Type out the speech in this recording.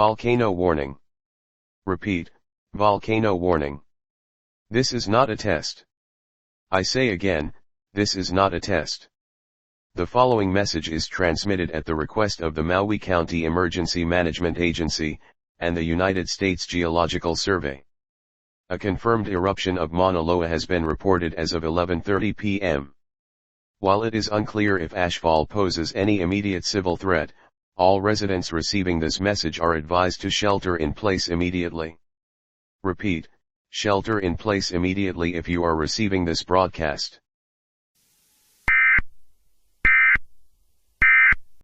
Volcano warning. Repeat, volcano warning. This is not a test. I say again, this is not a test. The following message is transmitted at the request of the Maui County Emergency Management Agency, and the United States Geological Survey. A confirmed eruption of Mauna Loa has been reported as of 11:30 p.m. While it is unclear if ashfall poses any immediate civil threat, all residents receiving this message are advised to shelter in place immediately. Repeat, shelter in place immediately if you are receiving this broadcast.